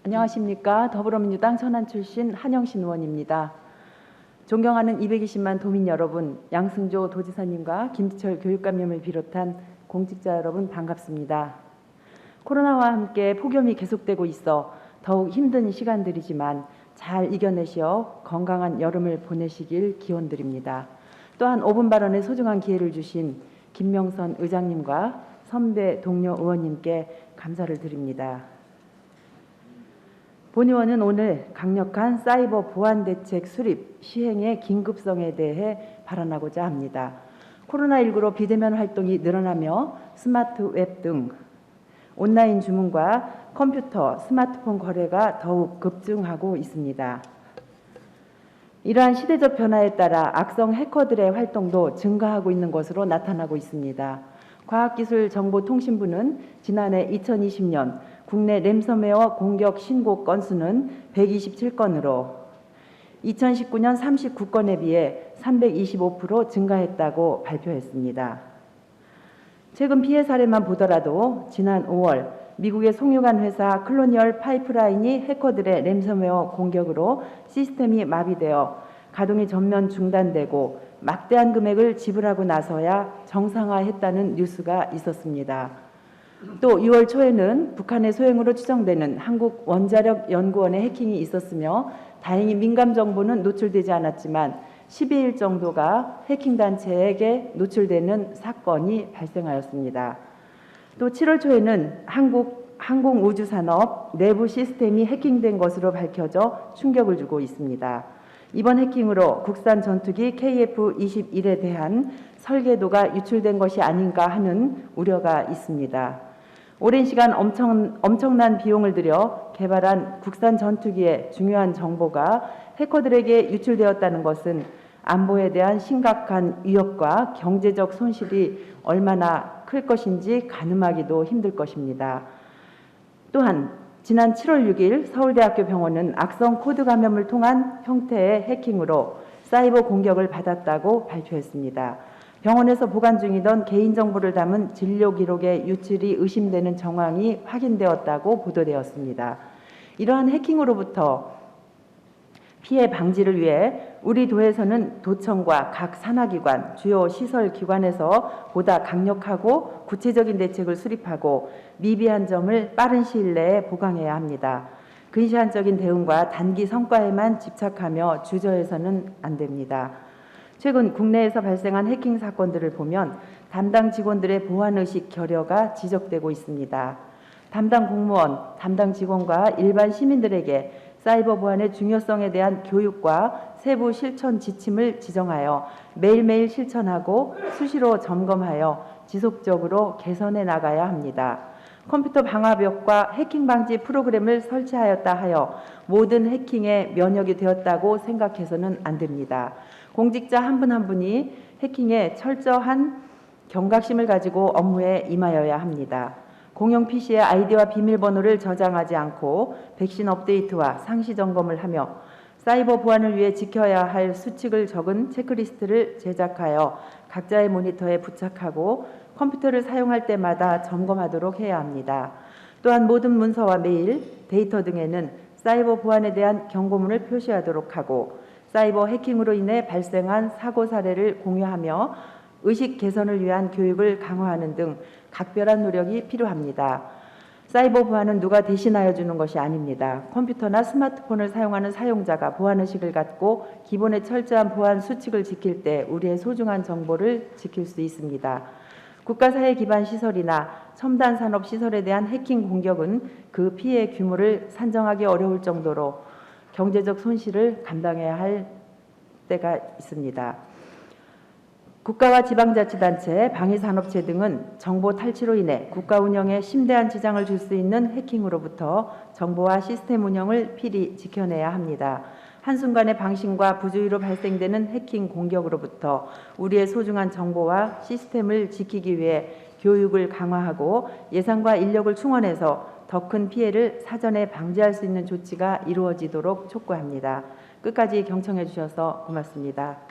안녕하십니까. 더불어민주당 천안 출신 한영신 의원입니다. 존경하는 220만 도민 여러분, 양승조 도지사님과 김지철 교육감님을 비롯한 공직자 여러분 반갑습니다. 코로나와 함께 폭염이 계속되고 있어 더욱 힘든 시간들이지만 잘 이겨내시어 건강한 여름을 보내시길 기원드립니다. 또한 5분 발언의 소중한 기회를 주신 김명선 의장님과 선배 동료 의원님께 감사를 드립니다. 본 의원은 오늘 강력한 사이버 보안 대책 수립 시행의 긴급성에 대해 발언하고자 합니다. 코로나19로 비대면 활동이 늘어나며 스마트 웹 등 온라인 주문과 컴퓨터, 스마트폰 거래가 더욱 급증하고 있습니다. 이러한 시대적 변화에 따라 악성 해커들의 활동도 증가하고 있는 것으로 나타나고 있습니다. 과학기술정보통신부는 지난해 2020년 국내 램섬웨어 공격 신고 건수는 127건으로 2019년 39건에 비해 325% 증가했다고 발표했습니다. 최근 피해 사례만 보더라도 지난 5월 미국의 송유관 회사 클로니얼 파이프라인이 해커들의 램섬웨어 공격으로 시스템이 마비되어 가동이 전면 중단되고 막대한 금액을 지불하고 나서야 정상화했다는 뉴스가 있었습니다. 또 6월 초에는 북한의 소행으로 추정되는 한국원자력연구원의 해킹이 있었으며 다행히 민감 정보는 노출되지 않았지만 12일 정도가 해킹 단체에게 노출되는 사건이 발생하였습니다. 또 7월 초에는 한국 항공우주산업 내부 시스템이 해킹된 것으로 밝혀져 충격을 주고 있습니다. 이번 해킹으로 국산 전투기 KF-21에 대한 설계도가 유출된 것이 아닌가 하는 우려가 있습니다. 오랜 시간 엄청난 비용을 들여 개발한 국산 전투기의 중요한 정보가 해커들에게 유출되었다는 것은 안보에 대한 심각한 위협과 경제적 손실이 얼마나 클 것인지 가늠하기도 힘들 것입니다. 또한 지난 7월 6일 서울대학교 병원은 악성 코드 감염을 통한 형태의 해킹으로 사이버 공격을 받았다고 발표했습니다. 병원에서 보관 중이던 개인정보를 담은 진료 기록의 유출이 의심되는 정황이 확인되었다고 보도되었습니다. 이러한 해킹으로부터 피해 방지를 위해 우리 도에서는 도청과 각 산하기관, 주요 시설기관에서 보다 강력하고 구체적인 대책을 수립하고 미비한 점을 빠른 시일 내에 보강해야 합니다. 근시안적인 대응과 단기 성과에만 집착하며 주저해서는 안 됩니다. 최근 국내에서 발생한 해킹 사건들을 보면 담당 직원들의 보안의식 결여가 지적되고 있습니다. 담당 공무원, 담당 직원과 일반 시민들에게 사이버 보안의 중요성에 대한 교육과 세부 실천 지침을 지정하여 매일매일 실천하고 수시로 점검하여 지속적으로 개선해 나가야 합니다. 컴퓨터 방화벽과 해킹 방지 프로그램을 설치하였다 하여 모든 해킹에 면역이 되었다고 생각해서는 안 됩니다. 공직자 한 분 한 분이 해킹에 철저한 경각심을 가지고 업무에 임하여야 합니다. 공용 PC의 아이디와 비밀번호를 저장하지 않고 백신 업데이트와 상시 점검을 하며 사이버 보안을 위해 지켜야 할 수칙을 적은 체크리스트를 제작하여 각자의 모니터에 부착하고 컴퓨터를 사용할 때마다 점검하도록 해야 합니다. 또한 모든 문서와 메일, 데이터 등에는 사이버 보안에 대한 경고문을 표시하도록 하고 사이버 해킹으로 인해 발생한 사고 사례를 공유하며 의식 개선을 위한 교육을 강화하는 등 각별한 노력이 필요합니다. 사이버 보안은 누가 대신하여 주는 것이 아닙니다. 컴퓨터나 스마트폰을 사용하는 사용자가 보안의식을 갖고 기본의 철저한 보안 수칙을 지킬 때 우리의 소중한 정보를 지킬 수 있습니다. 국가사회 기반 시설이나 첨단 산업 시설에 대한 해킹 공격은 그 피해 규모를 산정하기 어려울 정도로 경제적 손실을 감당해야 할 때가 있습니다. 국가와 지방자치단체, 방위산업체 등은 정보 탈취로 인해 국가 운영에 심대한 지장을 줄 수 있는 해킹으로부터 정보와 시스템 운영을 필히 지켜내야 합니다. 한순간의 방심과 부주의로 발생되는 해킹 공격으로부터 우리의 소중한 정보와 시스템을 지키기 위해 교육을 강화하고 예산과 인력을 충원해서 더 큰 피해를 사전에 방지할 수 있는 조치가 이루어지도록 촉구합니다. 끝까지 경청해 주셔서 고맙습니다.